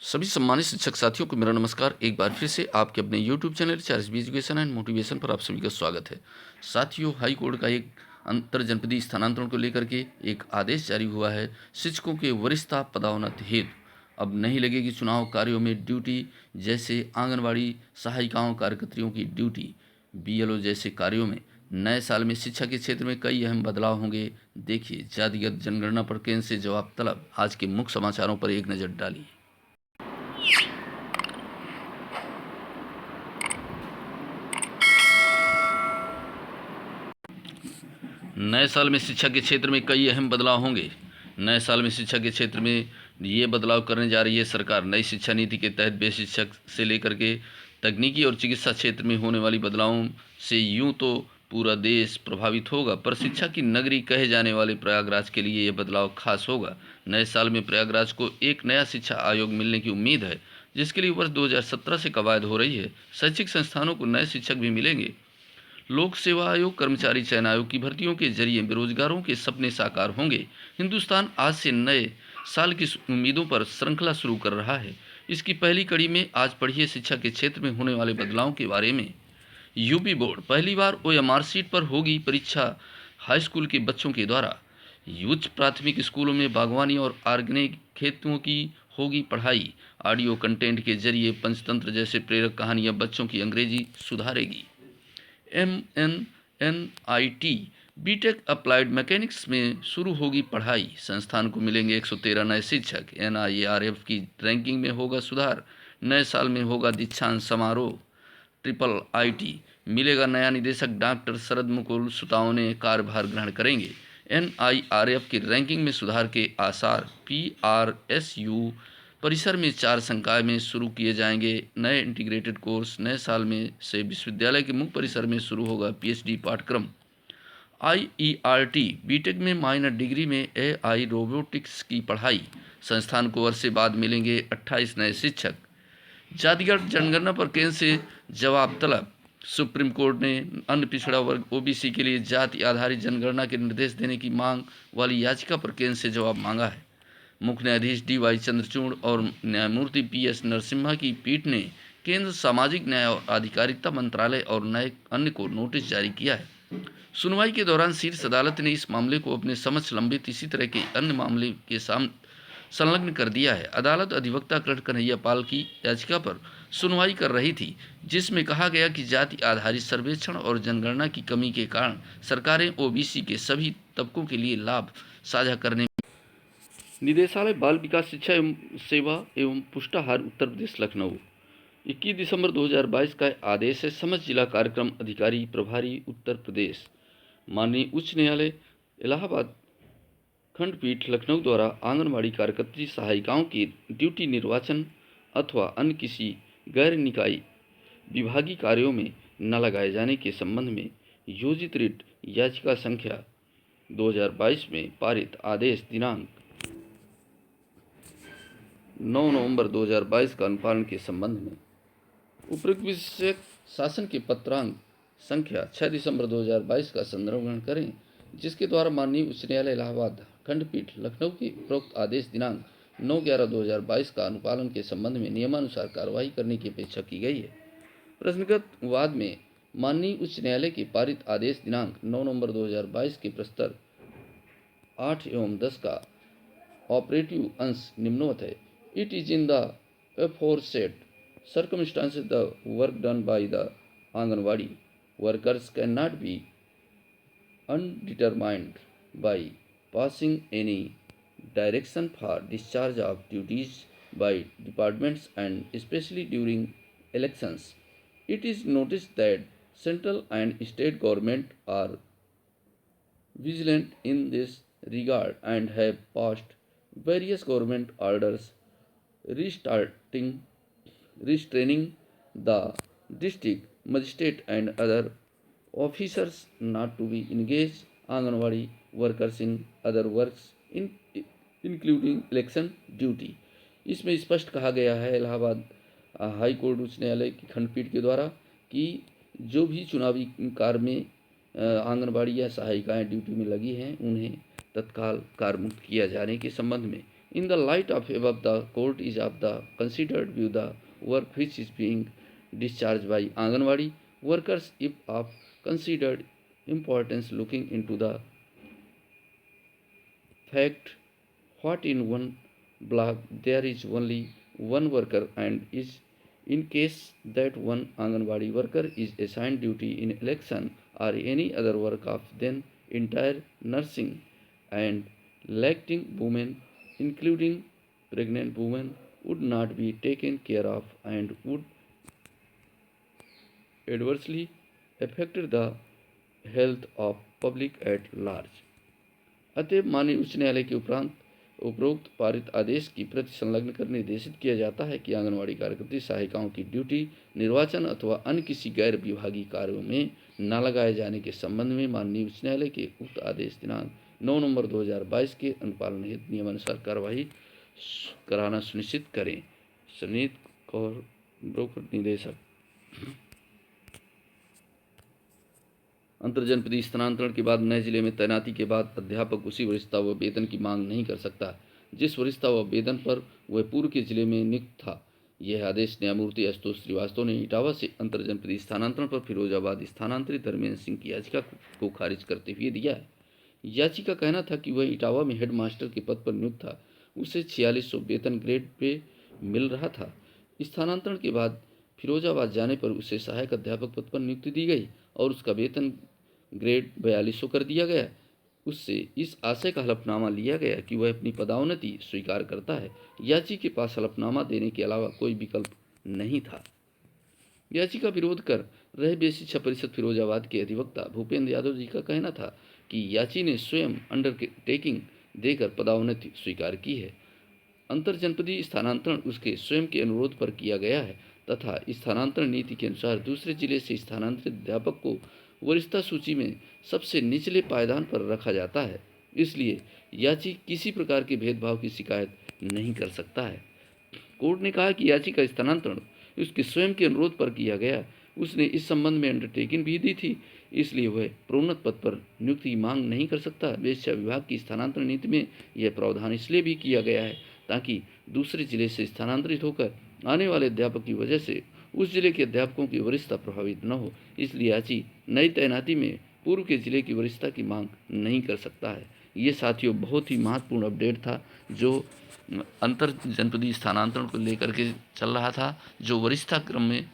सभी सम्मानित शिक्षक साथियों को मेरा नमस्कार। एक बार फिर से आपके अपने YouTube channel charge education and motivation पर आप सभी का स्वागत है। साथियों, हाई कोर्ट का एक अंतर जनपदीय स्थानांतरण को लेकर के एक आदेश जारी हुआ है। शिक्षकों के वरिष्ठता पदोन्नति हेतु अब नहीं लगेगी चुनाव कार्यों में ड्यूटी, जैसे आंगनबाड़ी सहायिकाओं कार्यकर्तियों की ड्यूटी, बीएलओ जैसे कार्यों में। नए साल में शिक्षा के क्षेत्र में कई अहम बदलाव होंगे। देखिए, जातिगत जनगणना पर केंद्र से जवाब तलब। आज के मुख्य समाचारों पर एक नज़र डालिए। नए साल में शिक्षा के क्षेत्र में कई अहम बदलाव होंगे। नए साल में शिक्षा के क्षेत्र में ये बदलाव करने जा रही है सरकार। नई शिक्षा नीति के तहत बेसिक शिक्षा से लेकर के तकनीकी और चिकित्सा क्षेत्र में होने वाली बदलावों से यूं तो पूरा देश प्रभावित होगा, पर शिक्षा की नगरी कहे जाने वाले प्रयागराज के लिए यह बदलाव खास होगा। नए साल में प्रयागराज को एक नया शिक्षा आयोग मिलने की उम्मीद है, जिसके लिए वर्ष 2017 से कवायद हो रही है। शैक्षिक संस्थानों को नए शिक्षक भी मिलेंगे। लोक सेवा आयोग, कर्मचारी चयन आयोग की भर्तियों के जरिए बेरोजगारों के सपने साकार होंगे। हिंदुस्तान आज से नए साल की उम्मीदों पर श्रृंखला शुरू कर रहा है। इसकी पहली कड़ी में आज पढ़िए शिक्षा के क्षेत्र में होने वाले बदलावों के बारे में। यूपी बोर्ड पहली बार ओएमआर सीट पर होगी परीक्षा। हाई स्कूल के बच्चों के द्वारा उच्च प्राथमिक स्कूलों में बागवानी और ऑर्गेनिक खेतों की होगी पढ़ाई। ऑडियो कंटेंट के जरिए पंचतंत्र जैसे प्रेरक कहानियां बच्चों की अंग्रेजी सुधारेगी। MNNIT बीटेक अप्लाइड मैकेनिक्स में शुरू होगी पढ़ाई। संस्थान को मिलेंगे 113 नए शिक्षक। NIARF की रैंकिंग में होगा सुधार। नए साल में होगा दीक्षांत समारोह। IIIT मिलेगा नया निदेशक। डॉक्टर शरद मुकुल सुतावने कार्यभार ग्रहण करेंगे। NIRF की रैंकिंग में सुधार के आसार। PRSU परिसर में 4 संकाय में शुरू किए जाएंगे नए इंटीग्रेटेड कोर्स। नए साल में से विश्वविद्यालय के मुख्य परिसर में शुरू होगा PhD पाठ्यक्रम। IERT बीटेक में माइनर डिग्री में AI रोबोटिक्स की पढ़ाई। संस्थान को वर्ष बाद मिलेंगे 28 नए शिक्षक। जातिगत जनगणना पर केंद्र से जवाब तलब। सुप्रीम कोर्ट ने अन्य पिछड़ा वर्ग OBC के लिए जाति आधारित जनगणना के निर्देश देने की मांग वाली याचिका पर केंद्र से जवाब मांगा है। मुख्य न्यायाधीश DY चंद्रचूड़ और न्यायमूर्ति PS नरसिम्हा की पीठ ने केंद्र सामाजिक न्याय और अधिकारिता मंत्रालय और नए अन्य को नोटिस जारी किया है। सुनवाई के दौरान शीर्ष अदालत ने इस मामले को अपने समक्ष लंबित इसी तरह के अन्य मामले के संलग्न कर दिया है। अदालत अधिवक्ता कृष्ण कन्हैया पाल की याचिका पर सुनवाई कर रही थी, जिसमें कहा गया कि जाति आधारित सर्वेक्षण और जनगणना की कमी के कारण सरकारें OBC के सभी तबकों के लिए लाभ साझा करने। निदेशालय बाल विकास शिक्षा एवं सेवा एवं पुष्टाहार उत्तर प्रदेश लखनऊ 21 दिसंबर 2022 का आदेश है। समस्त जिला कार्यक्रम अधिकारी प्रभारी उत्तर प्रदेश माननीय उच्च न्यायालय इलाहाबाद खंडपीठ लखनऊ द्वारा आंगनबाड़ी कार्यकर्त्री सहायिकाओं की ड्यूटी निर्वाचन अथवा अन्य किसी गैर निकाय विभागीय कार्यों में न लगाए जाने के संबंध में योजित रिट याचिका संख्या 2022 में पारित आदेश दिनांक 9 नवंबर 2022 का अनुपालन के संबंध में उपयुक्त विशेषक शासन के पत्रांक संख्या 6 दिसंबर 2022 का संदर्भ ग्रहण करें, जिसके द्वारा माननीय उच्च न्यायालय इलाहाबाद खंडपीठ लखनऊ के उपरोक्त आदेश दिनांक 9/11/2022 का अनुपालन के संबंध में नियमानुसार कार्रवाई करने की अपेक्षा की गई है। प्रश्नगत वाद में माननीय उच्च न्यायालय के पारित आदेश दिनांक 9 नवंबर 2022 के प्रस्तर 8 एवं 10 का ऑपरेटिव अंश निम्नवत है। It is in the aforesaid circumstances the work done by the Anganwadi workers cannot be undetermined by passing any direction for discharge of duties by departments and especially during elections. It is noticed that central and state government are vigilant in this regard and have passed various government orders restraining the district magistrate and other officers not to be engaged Anganwadi workers in other works including election duty। इसमें स्पष्ट कहा गया है Allahabad high court उच्च न्यायालय की खंडपीठ के द्वारा कि जो भी चुनावी कार्य में आंगनबाड़ी या सहायिकाएं ड्यूटी में लगी हैं, उन्हें तत्काल कार्य मुक्त किया जाने के संबंध में In the light of above, the court is of the considered view the work which is being discharged by Anganwadi workers if of considered importance looking into the fact what in one block there is only one worker and is in case that one Anganwadi worker is assigned duty in election or any other work of then entire nursing and lacting women including pregnant women would not be taken care of and would adversely affect the health of public at large. अतएव माननीय उच्च न्यायालय के उपरोक्त पारित आदेश की प्रति संलग्न कर निर्देशित किया जाता है कि आंगनवाड़ी कार्यकर्त्री सहायिकाओं की ड्यूटी निर्वाचन अथवा अन्य किसी गैर विभागीय कार्यों में न लगाए जाने के संबंध में माननीय उच्च न्यायालय के उक्त आदेश दिनांक 9 नवंबर 2022 के अनुपालन हेतु नियमानुसार कार्रवाई कराना सुनिश्चित करें। सुनीत कौर ब्रोकर निदेशक। अंतरजनपदीय स्थानांतरण के बाद नए जिले में तैनाती के बाद अध्यापक उसी वरिष्ठता व वेतन की मांग नहीं कर सकता जिस वरिष्ठता व वेतन पर वह पूर्व के जिले में नियुक्त था। यह आदेश न्यायमूर्ति आशुतोष श्रीवास्तव ने इटावा से अंतरजनपदीय स्थानांतरण पर फिरोजाबाद स्थानांतरित धर्मेंद्र सिंह की याचिका को खारिज करते हुए दिया है। याचिका का कहना था कि वह इटावा में हेडमास्टर के पद पर नियुक्त था, उसे 4600 वेतन ग्रेड पे मिल रहा था। स्थानांतरण के बाद फिरोजाबाद जाने पर उसे सहायक अध्यापक पद पर नियुक्ति दी गई और उसका वेतन ग्रेड 4200 कर दिया गया। उससे इस आशय का हलफनामा लिया गया कि वह अपनी पदोन्नति स्वीकार करता है। याची के पास हलफनामा देने के अलावा कोई विकल्प नहीं था। याचिका विरोध कर रहे व्यय शिक्षा परिषद फिरोजाबाद के अधिवक्ता भूपेंद्र यादव जी का कहना था कि याची ने स्वयं अंडरटेकिंग देकर पदोन्नति स्वीकार की है। अंतरजनपदीय स्थानांतरण उसके स्वयं के अनुरोध पर किया गया है तथा स्थानांतरण नीति के अनुसार दूसरे जिले से स्थानांतरित अध्यापक को वरिष्ठता सूची में सबसे निचले पायदान पर रखा जाता है, इसलिए याची किसी प्रकार के भेदभाव की शिकायत नहीं कर सकता है। कोर्ट ने कहा कि याची का स्थानांतरण उसके स्वयं के अनुरोध पर किया गया। उसने इस संबंध में अंडरटेकिंग भी दी थी, इसलिए वह प्रोन्नत पद पर नियुक्ति की मांग नहीं कर सकता। शिक्षा विभाग की स्थानांतरण नीति में यह प्रावधान इसलिए भी किया गया है ताकि दूसरे जिले से स्थानांतरित होकर आने वाले अध्यापक की वजह से उस जिले के अध्यापकों की वरिष्ठता प्रभावित न हो, इसलिए याची नई तैनाती में पूर्व के जिले की वरिष्ठता की मांग नहीं कर सकता है। ये साथियों बहुत ही महत्वपूर्ण अपडेट था जो अंतर जनपदीय स्थानांतरण को लेकर के चल रहा था, जो वरिष्ठता क्रम में